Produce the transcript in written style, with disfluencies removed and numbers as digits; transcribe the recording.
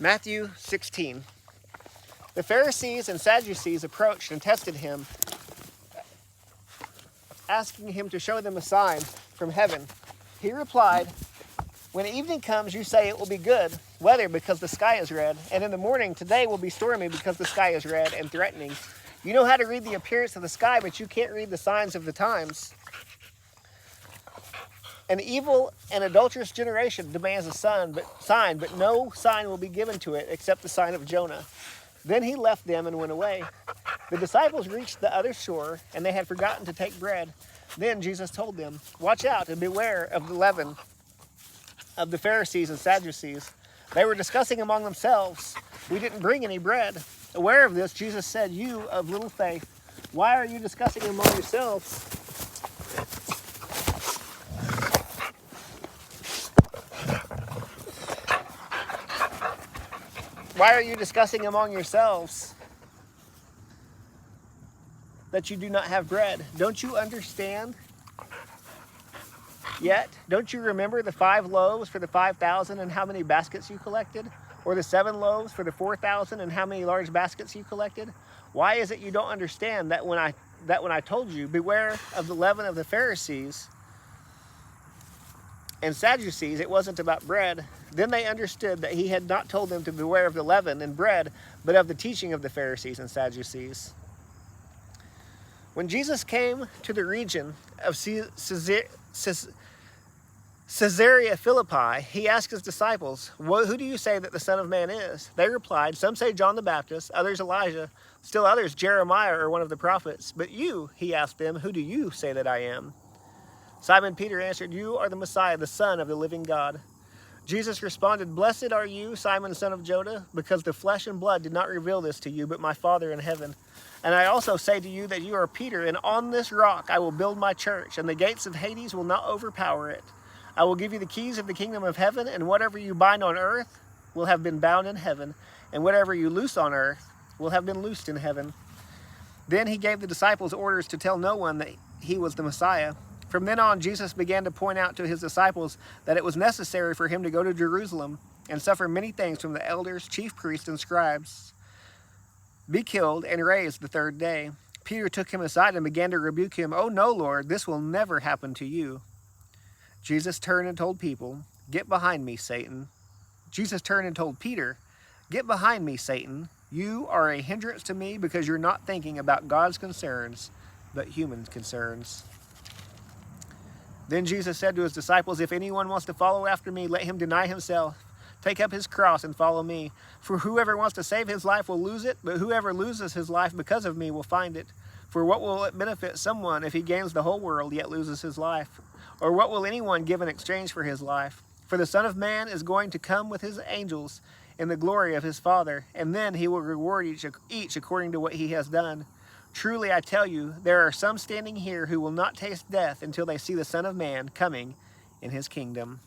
Matthew 16. The Pharisees and Sadducees approached and tested him, asking him to show them a sign from heaven. He replied, "When evening comes, you say it will be good weather because the sky is red, and in the morning, today will be stormy because the sky is red and threatening. You know how to read the appearance of the sky, but you can't read the signs of the times. An evil and adulterous generation demands a sign, but no sign will be given to it except the sign of Jonah." Then he left them and went away. The disciples reached the other shore, and they had forgotten to take bread. Then Jesus told them, "Watch out and beware of the leaven of the Pharisees and Sadducees." They were discussing among themselves, "We didn't bring any bread." Aware of this, Jesus said, "You of little faith, why are you discussing among yourselves? Why are you discussing among yourselves that you do not have bread? Don't you understand yet? Don't you remember the 5 loaves for the 5,000 and how many baskets you collected? Or the 7 loaves for the 4,000 and how many large baskets you collected? Why is it you don't understand that when I told you, beware of the leaven of the Pharisees and Sadducees, it wasn't about bread?" Then they understood that he had not told them to beware of the leaven and bread, but of the teaching of the Pharisees and Sadducees. When Jesus came to the region of Caesarea Philippi, he asked his disciples, "Who do you say that the Son of Man is?" They replied, "Some say John the Baptist, others Elijah, still others Jeremiah or one of the prophets. But you," he asked them, "who do you say that I am?" Simon Peter answered, "You are the Messiah, the Son of the living God." Jesus responded, "Blessed are you, Simon, son of Jonah, because the flesh and blood did not reveal this to you, but my Father in heaven. And I also say to you that you are Peter, and on this rock I will build my church, and the gates of Hades will not overpower it. I will give you the keys of the kingdom of heaven, and whatever you bind on earth will have been bound in heaven, and whatever you loose on earth will have been loosed in heaven." Then he gave the disciples orders to tell no one that he was the Messiah. From then on, Jesus began to point out to his disciples that it was necessary for him to go to Jerusalem and suffer many things from the elders, chief priests, and scribes, be killed, and raised the 3rd day. Peter took him aside and began to rebuke him. "Oh no, Lord, this will never happen to you." Jesus turned and told people, "Get behind me, Satan." Jesus turned and told Peter, "Get behind me, Satan. You are a hindrance to me because you're not thinking about God's concerns, but human concerns." Then Jesus said to his disciples, "If anyone wants to follow after me, let him deny himself, take up his cross, and follow me. For whoever wants to save his life will lose it, but whoever loses his life because of me will find it. For what will it benefit someone if he gains the whole world yet loses his life? Or what will anyone give in exchange for his life? For the Son of Man is going to come with his angels in the glory of his Father, and then he will reward each according to what he has done. Truly I tell you, there are some standing here who will not taste death until they see the Son of Man coming in his kingdom."